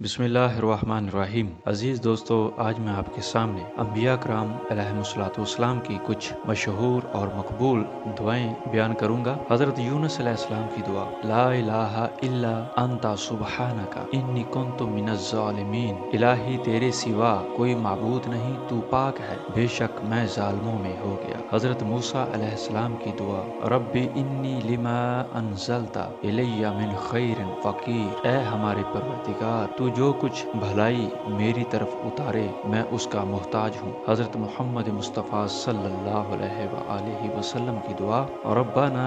बिस्मिल्लाहिर्रहमानिर्रहीम। अजीज़ दोस्तों, आज मैं आपके सामने अंबिया कराम अलैहिस्सलाम की कुछ मशहूर और मकबूल दुआएं बयान करूंगा। हज़रत यूनुस अलैहिस्सलाम की दुआ, ला इलाहा इल्ला अंता सुब्हानका इन्नी कुन्तु मिनज़ ज़ालिमीन। इलाही तेरे सिवा कोई माबूद नहीं, तू पाक है, बेशक मैं जालिमों में हो गया। हज़रत मूसा अलैहिस्सलाम की दुआ, रब्बी इन्नी लिमा अनज़लता इलैया मिन खैरिन फ़कीर। ए हमारे परवरदिगार, तू जो कुछ भलाई मेरी तरफ उतारे मैं उसका मोहताज हूँ। हज़रत मोहम्मद मुस्तफ़ा सल्लल्लाहु अलैहि वसल्लम की दुआ, रब्बना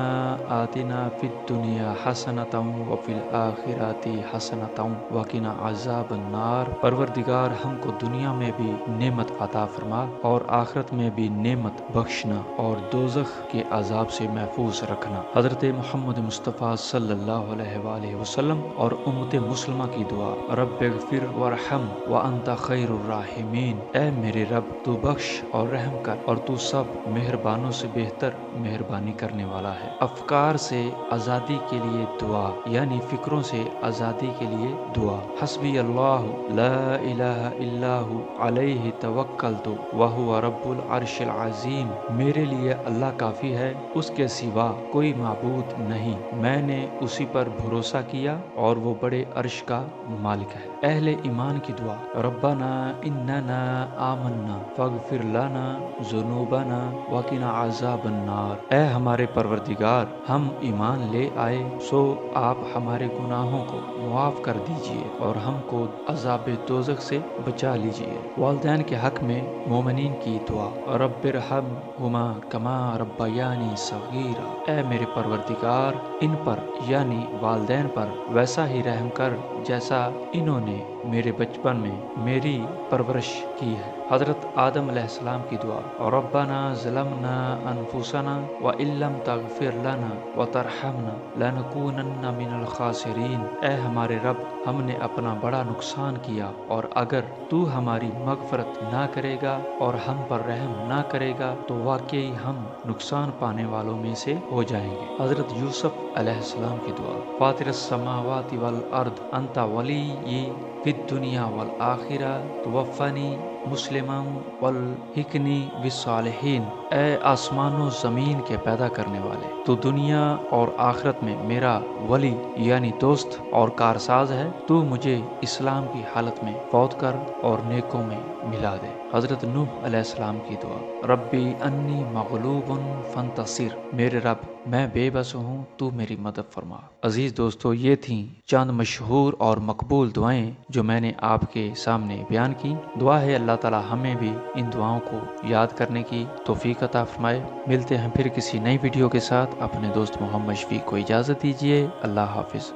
आतिना फिद दुनिया हसनतम व फिल आखिराति हसनतम व किना अज़ाबन नार। परवरदिगार, हमको दुनिया में भी नेमत अता फरमा और आखिरत में भी नेमत बख्शना और दोज़ख के अजाब से महफूज रखना। हज़रत मोहम्मद मुस्तफ़ा सल्लल्लाहु अलैहि वसल्लम और उम्मत मुस्लिमा की दुआ, रब्बिग़फिर वरहम व अंता खैरुर राहिमीन। ए मेरे रब, तू बख्श और रहम कर और तू सब मेहरबानों से बेहतर मेहरबानी करने वाला है। अफकार से आज़ादी के लिए दुआ, यानी फिक्रों से आज़ादी के लिए दुआ। हस्बी अल्लाहु ला इलाहा इल्लाहु अलैहि तवक्कलतु व हुवा रब्बुल अर्शिल अज़ीम। मेरे लिए अल्लाह काफ़ी है, उसके सिवा कोई माबूद नहीं, मैंने उसी पर भरोसा किया और वो बड़े अर्श का मालिक है। अहले ईमान की दुआ, रब्बना इन्नना आमन्ना फगफिर लना ज़ुनूबना वकिना अज़ाबन नार। ए हमारे परवरदिगार, हम ईमान ले आए, सो आप हमारे गुनाहों को मुआफ़ कर दीजिए और हमको अज़ाब दोज़ख से बचा लीजिए। वालिदैन के हक में मोमिनीन की दुआ, रब्बिरहमहुमा कमा रब्बयानी सगीरा। ए मेरे परवरदिगार, इन पर यानी वालिदैन पर वैसा ही रहम कर जैसा इन्होंने मेरे बचपन में मेरी परवरिश की है। हज़रत आदम अलैहिस्सलाम की दुआ, रब्बना ज़लमना अनफुसना व इल्लम तग़फिर लना व तरहमना लनकूनन्ना मिनल खासिरीन। ए हमारे रब, हमने अपना बड़ा नुकसान किया और अगर तू हमारी मग़फ़रत ना करेगा और हम पर रहम ना करेगा तो वाकई हम नुकसान पाने वालों में से हो जाएंगे। हज़रत यूसुफ अलैहिस्सलाम की दुआ, फातिरस समावाति वल अर्द अंता वली फिद दुनिया वल आखिरा तवफ़्फ़नी मुस्लिमन वल हिकनी बिस्सालिहीन। ए आसमानों ज़मीन के पैदा करने वाले, तो दुनिया और आखिरत में मेरा वली यानी दोस्त और कारसाज है। तू मुझे इस्लाम की हालत में फौत कर और नेकों में मिला दे। हज़रत नूह अलैहिस्सलाम की दुआ, रब्बी अन्नी मग़लूबुन फंतसिर। मेरे रब, मैं बेबस हूँ, तू मेरी मदद फरमा। अजीज़ दोस्तों, ये थीं चंद मशहूर और मकबूल दुआएं जो मैंने आपके सामने बयान की। दुआ है अल्लाह ताला हमें भी इन दुआओं को याद करने की तौफीक अता फरमाए। मिलते हैं फिर किसी नई वीडियो के साथ। अपने दोस्त मोहम्मद शफीक को इजाज़त दीजिए। अल्लाह हाफिज़।